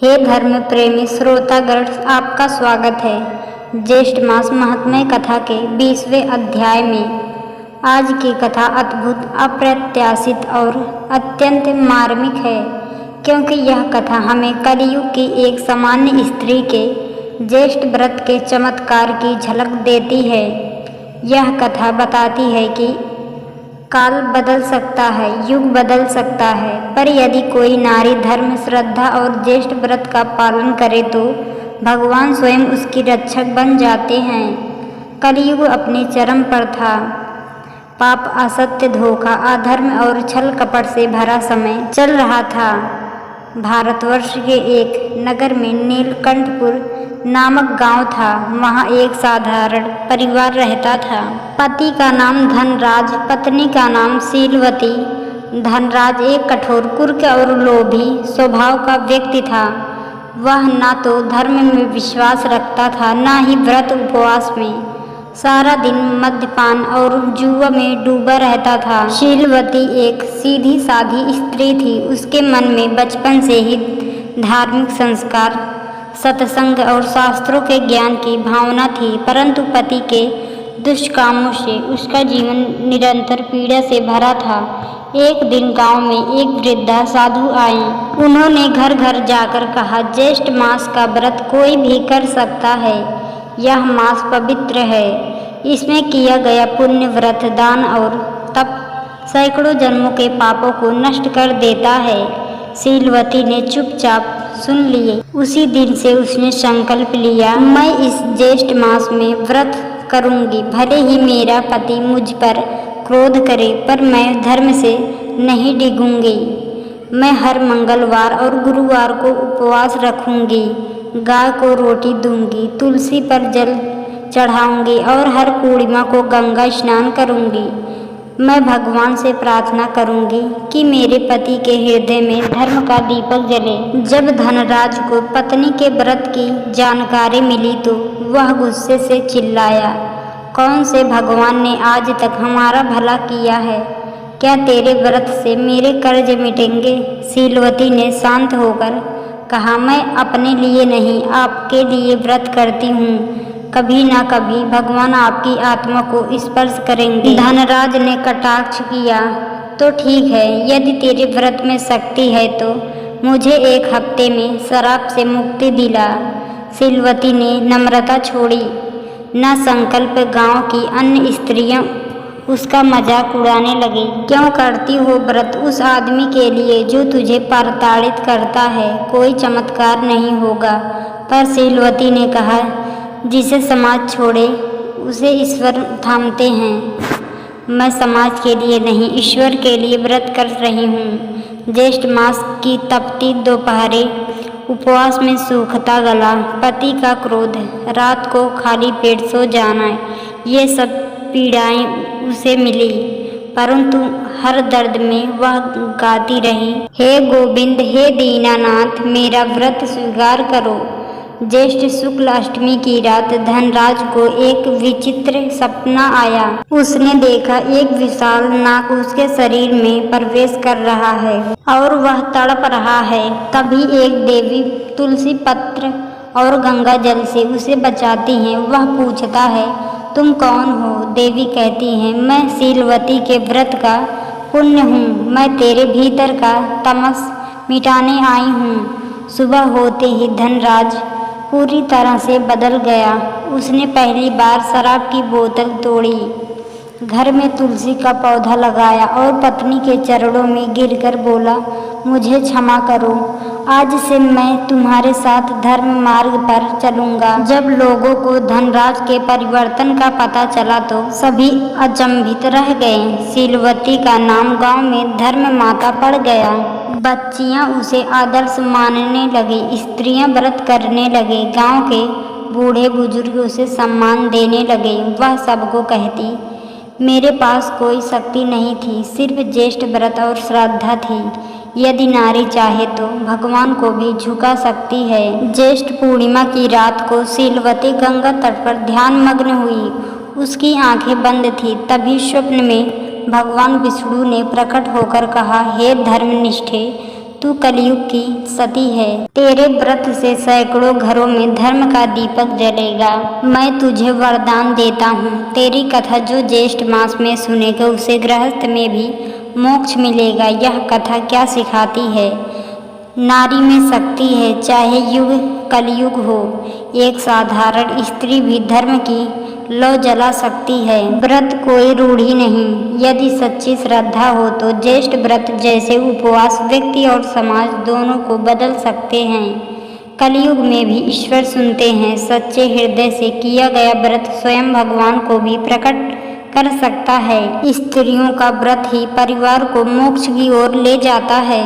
हे धर्म प्रेमी श्रोतागण, आपका स्वागत है ज्येष्ठ मास महात्म्य कथा के 20वें अध्याय में। आज की कथा अद्भुत, अप्रत्याशित और अत्यंत मार्मिक है, क्योंकि यह कथा हमें कलयुग की एक सामान्य स्त्री के ज्येष्ठ व्रत के चमत्कार की झलक देती है। यह कथा बताती है कि काल बदल सकता है, युग बदल सकता है, पर यदि कोई नारी धर्म, श्रद्धा और ज्येष्ठ व्रत का पालन करे तो भगवान स्वयं उसकी रक्षक बन जाते हैं। कलयुग अपने चरम पर था। पाप, असत्य, धोखा, अधर्म और छल कपट से भरा समय चल रहा था। भारतवर्ष के एक नगर में नीलकंठपुर नामक गांव था। वहां एक साधारण परिवार रहता था। पति का नाम धनराज, पत्नी का नाम शीलवती। धनराज एक कठोर, कुरूप और लोभी स्वभाव का व्यक्ति था। वह न तो धर्म में विश्वास रखता था, न ही व्रत उपवास में। सारा दिन मद्यपान और जुआ में डूबा रहता था। शीलवती एक सीधी साधी स्त्री थी। उसके मन में बचपन से ही धार्मिक संस्कार, सत्संग और शास्त्रों के ज्ञान की भावना थी, परंतु पति के दुष्कामों से उसका जीवन निरंतर पीड़ा से भरा था। एक दिन गांव में एक वृद्धा साधु आई। उन्होंने घर घर जाकर कहा, ज्येष्ठ मास का व्रत कोई भी कर सकता है। यह मास पवित्र है। इसमें किया गया पुण्य, व्रत, दान और तप सैकड़ों जन्मों के पापों को नष्ट कर देता है। शीलवती ने चुपचाप सुन लिए। उसी दिन से उसने संकल्प लिया, मैं इस ज्येष्ठ मास में व्रत करूंगी। भले ही मेरा पति मुझ पर क्रोध करे, पर मैं धर्म से नहीं डिगूंगी। मैं हर मंगलवार और गुरुवार को उपवास रखूंगी, गाय को रोटी दूंगी, तुलसी पर जल चढ़ाऊंगी और हर पूर्णिमा को गंगा स्नान करूंगी। मैं भगवान से प्रार्थना करूंगी कि मेरे पति के हृदय में धर्म का दीपक जले। जब धनराज को पत्नी के व्रत की जानकारी मिली तो वह गुस्से से चिल्लाया, कौन से भगवान ने आज तक हमारा भला किया है? क्या तेरे व्रत से मेरे कर्ज मिटेंगे? शीलवती ने शांत होकर कहा, मैं अपने लिए नहीं, आपके लिए व्रत करती हूँ। कभी ना कभी भगवान आपकी आत्मा को स्पर्श करेंगे। धनराज ने कटाक्ष किया, तो ठीक है, यदि तेरे व्रत में शक्ति है तो मुझे एक हफ्ते में शराब से मुक्ति दिला। शीलवती ने नम्रता छोड़ी। न संकल्प गांव की अन्य स्त्रियां उसका मजाक उड़ाने लगी। क्यों करती हो व्रत उस आदमी के लिए जो तुझे प्रताड़ित करता है? कोई चमत्कार नहीं होगा। पर शीलवती ने कहा, जिसे समाज छोड़े उसे ईश्वर थामते हैं। मैं समाज के लिए नहीं, ईश्वर के लिए व्रत कर रही हूँ। ज्येष्ठ मास की तपती दोपहरें, उपवास में सूखता गला, पति का क्रोध, रात को खाली पेट सो जाना, ये सब पीड़ाएं उसे मिली, परंतु हर दर्द में वह गाती रही, हे गोविंद, हे दीनानाथ, मेरा व्रत स्वीकार करो। ज्येष्ठ शुक्ल अष्टमी की रात धनराज को एक विचित्र सपना आया। उसने देखा एक विशाल नाग उसके शरीर में प्रवेश कर रहा है और वह तड़प रहा है। तभी एक देवी तुलसी पत्र और गंगा जल से उसे बचाती हैं। वह पूछता है, तुम कौन हो? देवी कहती हैं, मैं शीलवती के व्रत का पुण्य हूँ। मैं तेरे भीतर का तमस मिटाने आई हूँ। सुबह होते ही धनराज पूरी तरह से बदल गया। उसने पहली बार शराब की बोतल तोड़ी, घर में तुलसी का पौधा लगाया और पत्नी के चरणों में गिरकर बोला, मुझे क्षमा करो, आज से मैं तुम्हारे साथ धर्म मार्ग पर चलूंगा। जब लोगों को धनराज के परिवर्तन का पता चला तो सभी अचंभित रह गए। शीलवती का नाम गांव में धर्म माता पड़ गया। बच्चियां उसे आदर्श मानने लगी, स्त्रियां व्रत करने लगे, गांव के बूढ़े बुजुर्ग उसे सम्मान देने लगे। वह सबको कहती, मेरे पास कोई शक्ति नहीं थी, सिर्फ ज्येष्ठ व्रत और श्रद्धा थी। यदि नारी चाहे तो भगवान को भी झुका सकती है। ज्येष्ठ पूर्णिमा की रात को शीलवती गंगा तट पर ध्यान मग्न हुई। उसकी आंखें बंद थी। तभी स्वप्न में भगवान विष्णु ने प्रकट होकर कहा, हे धर्मनिष्ठे, तू कलयुग की सती है। तेरे व्रत से सैकड़ों घरों में धर्म का दीपक जलेगा। मैं तुझे वरदान देता हूँ, तेरी कथा जो ज्येष्ठ मास में सुनेगा उसे गृहस्थ में भी मोक्ष मिलेगा। यह कथा क्या सिखाती है? नारी में शक्ति है, चाहे युग कलयुग हो। एक साधारण स्त्री भी धर्म की लौ जला सकती है। व्रत कोई रूढ़ी नहीं, यदि सच्ची श्रद्धा हो तो ज्येष्ठ व्रत जैसे उपवास व्यक्ति और समाज दोनों को बदल सकते हैं। कलयुग में भी ईश्वर सुनते हैं। सच्चे हृदय से किया गया व्रत स्वयं भगवान को भी प्रकट कर सकता है। स्त्रियों का व्रत ही परिवार को मोक्ष की ओर ले जाता है।